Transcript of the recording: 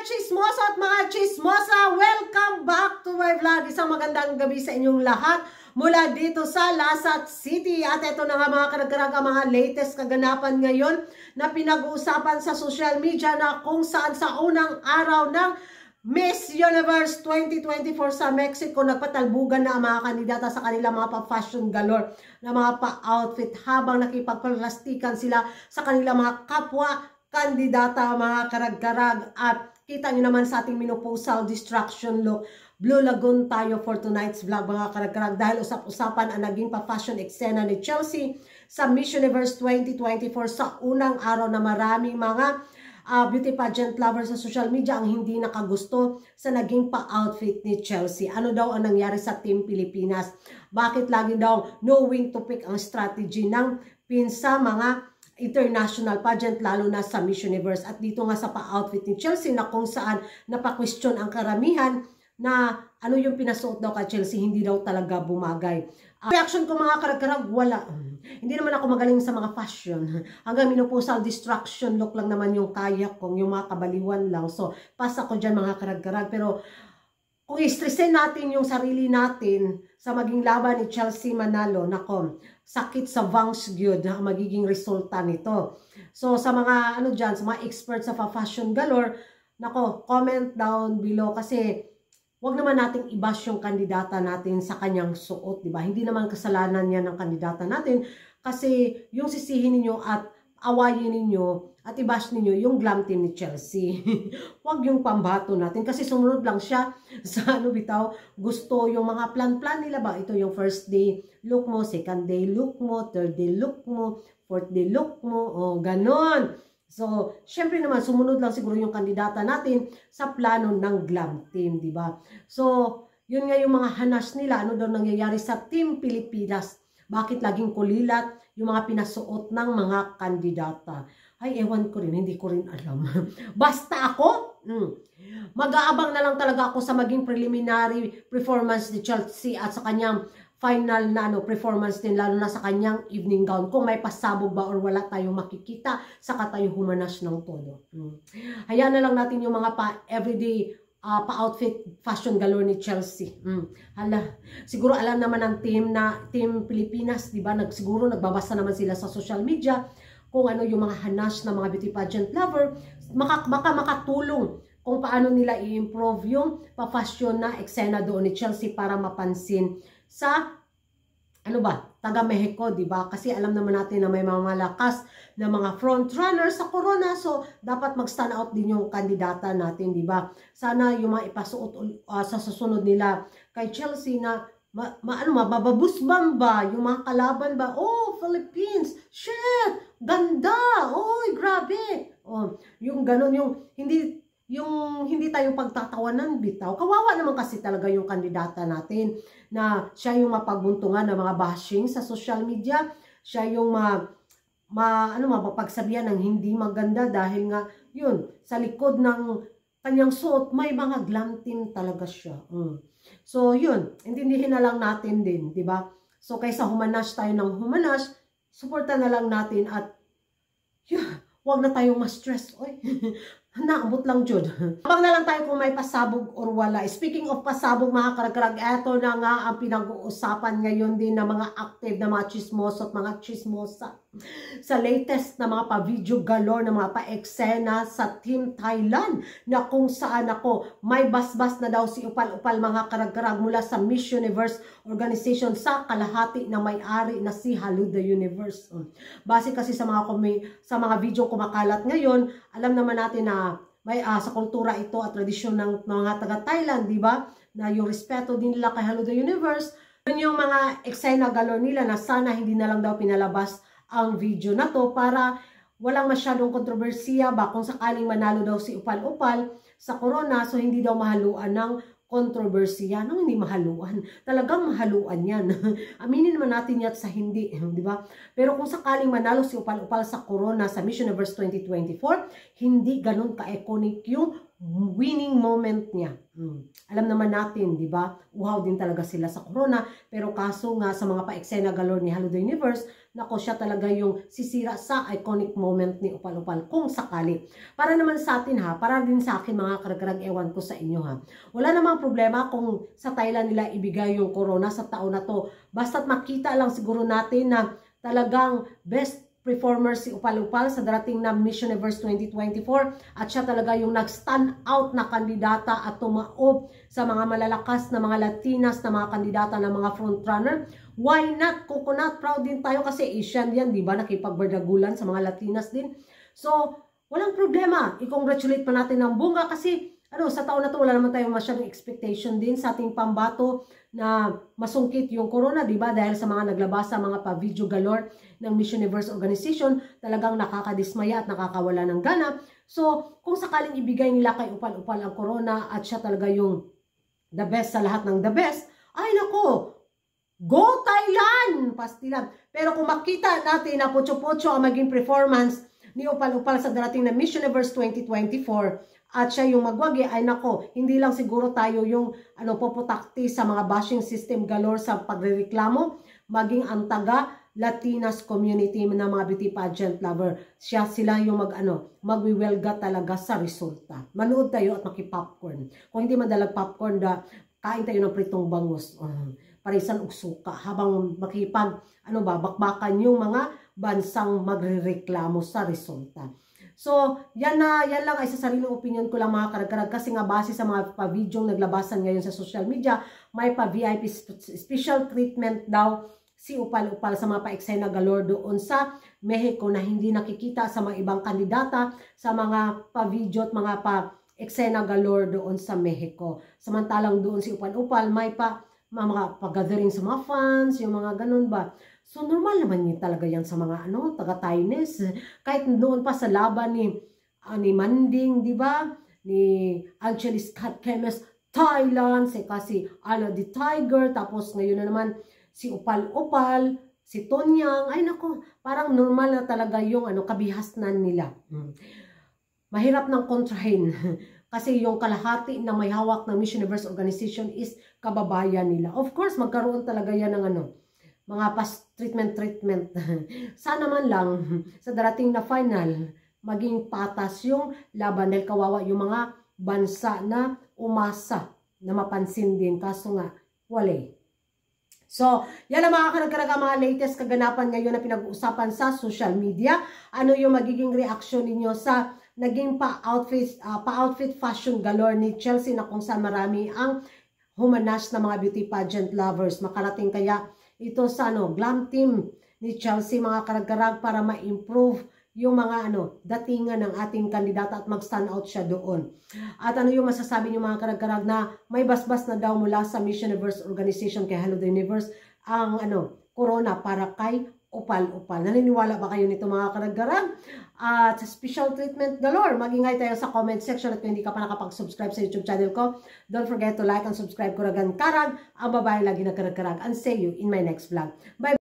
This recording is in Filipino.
chismoso at mga chismosa! Welcome back to my vlog. Isang magandang gabi sa inyong lahat mula dito sa Lasat City. At ito na nga mga karagaraga, mga latest kaganapan ngayon na pinag-uusapan sa social media na kung saan sa unang araw ng Miss Universe 2024 sa Mexico, nagpatalbugan na ang mga kandidata sa kanilang mga pa-fashion galore na mga pa-outfit habang nakipagplastikan sila sa kanilang mga kapwa kandidata, mga karag-karag. At kita nyo naman sa ating menopausal distraction look, Blue Lagoon tayo for tonight's vlog mga karag-karag, dahil usap-usapan ang naging pa-fashion eksena ni Chelsea sa Miss Universe 2024 sa unang araw na maraming mga beauty pageant lovers sa social media ang hindi nakagusto sa naging pa-outfit ni Chelsea. Ano daw ang nangyari sa Team Pilipinas? Bakit lagi daw knowing to pick ang strategy ng pinsa mga international pageant, lalo na sa Miss Universe? At dito nga sa pa-outfit ni Chelsea na kung saan napaka-question ang karamihan na ano yung pinasuot daw kay Chelsea, hindi daw talaga bumagay. Reaction ko mga karag-karag, wala. Hindi naman ako magaling sa mga fashion. Hanggang menopausal distraction look lang naman yung kaya kong, yung mga kabaliwan lang. So, pass ako dyan mga karag-karag. Pero kung i-stressin natin yung sarili natin sa maging laban ni Chelsea Manalo, nako, sakit sa vangs gyud ang magiging resulta nito. So sa mga ano dyan, sa mga experts sa fashion galore, nako, comment down below kasi wag naman nating i-bash yung kandidata natin sa kanyang suot, di ba? Hindi naman kasalanan yan ng kandidata natin kasi yung sisihin ninyo at awayin ninyo at i-bash ninyo yung glam team ni Chelsea. Huwag yung pambato natin kasi sumunod lang siya sa ano bitaw, gusto yung mga plan-plan nila ba? Ito yung first day look mo, second day look mo, third day look mo, fourth day look mo, o ganon. So, syempre naman, sumunod lang siguro yung kandidata natin sa plano ng glam team, di ba? So, yun nga yung mga hanas nila, ano daw nangyayari sa Team Pilipinas? Bakit laging kulilat yung mga pinasuot ng mga kandidata? Ay, ewan ko rin, hindi ko rin alam. Basta ako, mag-aabang na lang talaga ako sa maging preliminary performance ni Chelsea at sa kanyang final na performance din, lalo na sa kanyang evening gown. Kung may pasabog ba or wala tayong makikita, saka tayo humanas ng todo. Hayaan na lang natin yung mga everyday pa-outfit fashion galore ni Chelsea. Hala, siguro alam naman ng Team Pilipinas, di ba? Siguro nagbabasa naman sila sa social media kung ano yung mga hanas ng mga beauty pageant lover, baka makatulong kung paano nila i-improve yung pa-fashion na eksena doon ni Chelsea para mapansin sa ano ba, taga Mexico, di ba? Kasi alam naman natin na may mga malakas na mga front runner sa Corona, so dapat mag-stand out din yung kandidata natin, di ba? Sana yung mga ipasuot sa susunod nila kay Chelsea na mababusbang ba yung mga kalaban ba? Oh, Philippines, shit, ganda, oy, grabe. Oh, yung ganon, yung hindi tayo pagtatawanan bitaw. Kawawa naman kasi talaga yung kandidata natin na siya yung mapagbuntungan ng mga bashing sa social media. Siya yung mapapagsabihan ng hindi maganda dahil nga yun, sa likod ng kanyang suot may mga glam team talaga siya. So yun, intindihin na lang natin din, di ba? So kaysa humanas tayo ng humanas, suporta na lang natin at wag na tayong ma-stress. Oy. Naabot lang jud. Abang na lang tayo kung may pasabog or wala. Speaking of pasabog mga karag-karag, eto na nga ang pinag-uusapan ngayon din ng mga active na mga chismoso at mga chismosa. Sa latest na mga pa-video galore na mga pa-eksena sa Team Thailand na kung saan ako may basbas na daw si Upal-Upal mga karag-karag mula sa Miss Universe organization sa kalahati na may-ari na si Haluda Universe. Base kasi sa mga video kumakalat ngayon, alam naman natin na may sa kultura ito at tradisyon ng mga taga-Thailand, di ba? Na yung respeto din nila kay Haluda Universe. Yun yung mga eksena galore nila na sana hindi na lang daw pinalabas ang video na to para walang masyadong kontrobersiya ba kung sakaling manalo daw si Upal-Upal sa Corona, so hindi daw mahaluan ng kontrobersiya. Nang hindi mahaluan, talagang mahaluan yan. Aminin naman natin yan sa hindi, di ba? Pero kung sakaling manalo si Upal-Upal sa Corona sa Miss Universe 2024, hindi ganun ka-iconic yung winning moment niya. Alam naman natin, di ba? Uhaw din talaga sila sa corona, pero kaso nga sa mga pa-eksena galore ni Hello the Universe, nako siya talaga yung sisira sa iconic moment ni Upal-Upal kung sakali. Para naman sa atin ha, para din sa akin mga karag-karag, ewan ko sa inyo ha. Wala namang problema kung sa Thailand nila ibigay yung corona sa taon na to. Basta't makita lang siguro natin na talagang best performer si Upal-Upal sa darating na Miss Universe 2024 at siya talaga yung nag-stand out na kandidata at tumaob sa mga malalakas na mga Latinas na mga kandidata na mga frontrunner. Why not? Coconut proud din tayo kasi Asian yan, di ba? Nakipagbardagulan sa mga Latinas din. So, walang problema. I-congratulate pa natin ng bunga kasi sa taon na to wala naman tayong masyadong expectation din sa ating pambato na masungkit yung corona, di ba? Dahil sa mga naglabas sa mga pa-video galore ng Miss Universe Organization, talagang nakakadismaya at nakakawala ng gana. So, kung sakaling ibigay nila kay Upal-Upal ang corona at siya talaga yung the best sa lahat ng the best, ay nako, go Thailand! Pastilan. Pero kung makita natin na pocho-pocho ang maging performance ni Upal-Upal sa darating na Miss Universe 2024, at siya yung magwagi, ay nako, hindi lang siguro tayo yung puputakti sa mga bashing system galore sa pagrereklamo, maging ang taga Latinas community na mga beauty pageant lover. Sila yung magwiwelga talaga sa resulta. Manood tayo at makipopcorn. Kung hindi madalag popcorn, kain tayo ng pritong bangus. Parisan og suka habang bakbakan yung mga bansang magrereklamo sa resulta. So, yan lang ay sa sariling opinion ko lang mga karag-karag kasi nga base sa mga pa-videong naglabasan ngayon sa social media, may pa-VIP special treatment daw si Upal-Upal sa mga pa-eksena galore doon sa Mexico na hindi nakikita sa mga ibang kandidata sa mga pa-video at mga pa-eksena galore doon sa Mexico. Samantalang doon si Upal-Upal may mga pag-gathering sa mga fans, yung mga ganun ba. So, normal naman yun talaga yan sa mga taga-Thaines. Kahit noon pa sa laban ni Manding, di ba? Ni Angeli Scott Kemes, Thailand, kasi the Tiger, tapos ngayon na naman si Upal-Upal, si Tonyang, ay nako, parang normal na talaga yung kabihasnan nila. Mahirap nang kontrahin. Kasi yung kalahati na may hawak ng Miss Universe Organization is kababayan nila. Of course, magkaroon talaga yan ng mga treatment. Sana man lang sa darating na final, maging patas yung laban dahil kawawa yung mga bansa na umasa na mapansin din. Kaso nga, wala. So, yan ang mga karag-karag mga latest kaganapan ngayon na pinag-uusapan sa social media. Ano yung magiging reaction ninyo sa naging pa-outfit fashion galore ni Chelsea na kung saan marami ang humanas na mga beauty pageant lovers. Makarating kaya ito sa glam team ni Chelsea mga karag-karag para ma-improve yung mga datingan ng ating kandidata at mag-stand out siya doon. At yung masasabi niyo mga karag-karag na may basbas na daw mula sa Miss Universe Organization kay Hello the Universe ang corona para kay Upal-Upal. Naniniwala ba kayo nito mga karag-karag? At special treatment galore. Mag-ingay tayo sa comment section at kung hindi ka pa nakapag-subscribe sa YouTube channel ko, don't forget to like and subscribe ko ragan karag. Ang babae lagi na karag-karag. And see you in my next vlog. Bye!